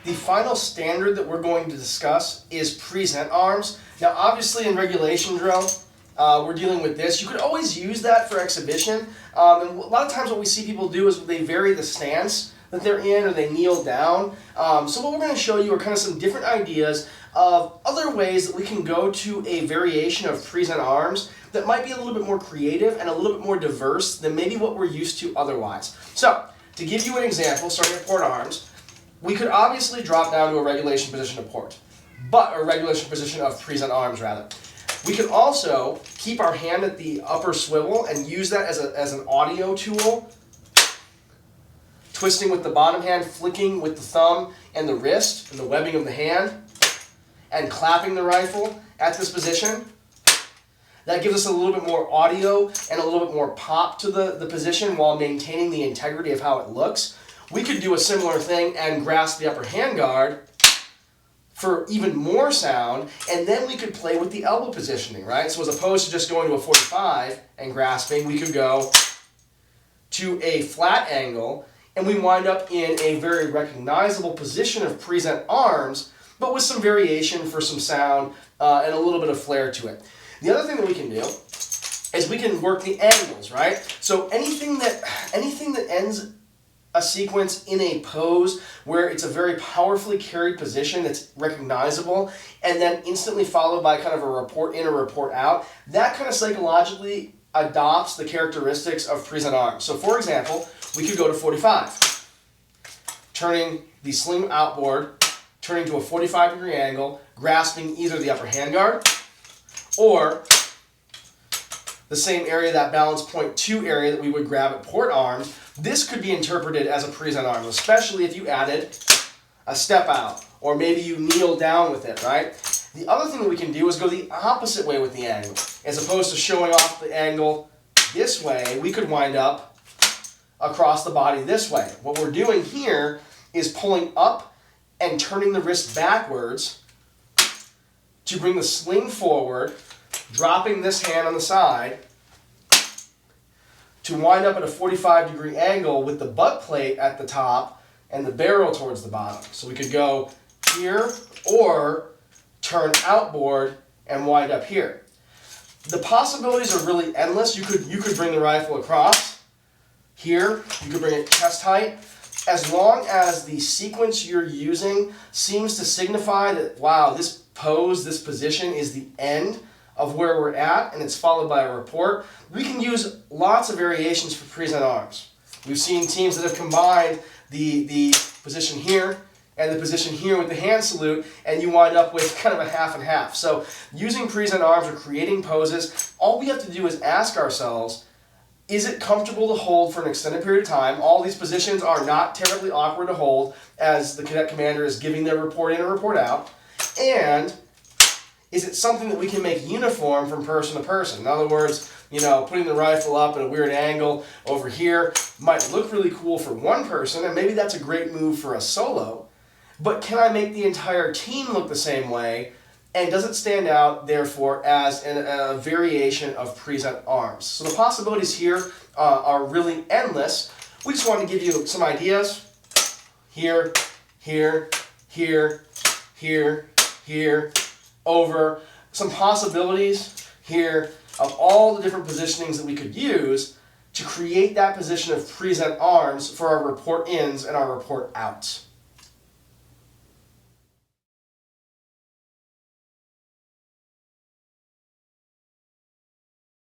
The final standard that we're going to discuss is present arms. Now obviously in regulation drill, we're dealing with this. You could always use that for exhibition. And a lot of times what we see people do is they vary the stance that they're in, or they kneel down. So what we're going to show you are kind of some different ideas of other ways that we can go to a variation of present arms that might be a little bit more creative and a little bit more diverse than maybe what we're used to otherwise. So to give you an example, starting at port arms, we could obviously drop down to a regulation position of port, but a regulation position of present arms rather. We could also keep our hand at the upper swivel and use that as an audio tool, twisting with the bottom hand, flicking with the thumb and the wrist and the webbing of the hand, and clapping the rifle at this position. That gives us a little bit more audio and a little bit more pop to the position while maintaining the integrity of how it looks. We could do a similar thing and grasp the upper handguard for even more sound, and then we could play with the elbow positioning, right? So as opposed to just going to a 45 and grasping, we could go to a flat angle, and we wind up in a very recognizable position of present arms, but with some variation for some sound and a little bit of flair to it. The other thing that we can do is we can work the angles, right? So anything that ends a sequence in a pose where it's a very powerfully carried position that's recognizable and then instantly followed by kind of a report in or report out, that kind of psychologically adopts the characteristics of present arms. So for example, we could go to 45, turning the sling outboard, turning to a 45-degree angle, grasping either the upper handguard or the same area, that balance point 2 area that we would grab at port arms. This could be interpreted as a present arm, especially if you added a step out, or maybe you kneel down with it, right? The other thing that we can do is go the opposite way with the angle. As opposed to showing off the angle this way, we could wind up across the body this way. What we're doing here is pulling up and turning the wrist backwards to bring the sling forward, dropping this hand on the side to wind up at a 45-degree angle with the butt plate at the top and the barrel towards the bottom. So we could go here or turn outboard and wind up here. The possibilities are really endless. You could bring the rifle across here. You could bring it chest height. As long as the sequence you're using seems to signify that, wow, this pose, this position is the end of where we're at, and it's followed by a report, we can use lots of variations for present arms. We've seen teams that have combined the position here and the position here with the hand salute, and you wind up with kind of a half and half. So using present arms or creating poses, all we have to do is ask ourselves, is it comfortable to hold for an extended period of time? All these positions are not terribly awkward to hold as the cadet commander is giving their report in or report out. And is it something that we can make uniform from person to person? In other words, putting the rifle up at a weird angle over here might look really cool for one person, and maybe that's a great move for a solo. But can I make the entire team look the same way? And does it stand out, therefore, as a variation of present arms? So the possibilities here are really endless. We just want to give you some ideas. Here, here, here, here, here, over. Some possibilities here of all the different positionings that we could use to create that position of present arms for our report ins and our report outs.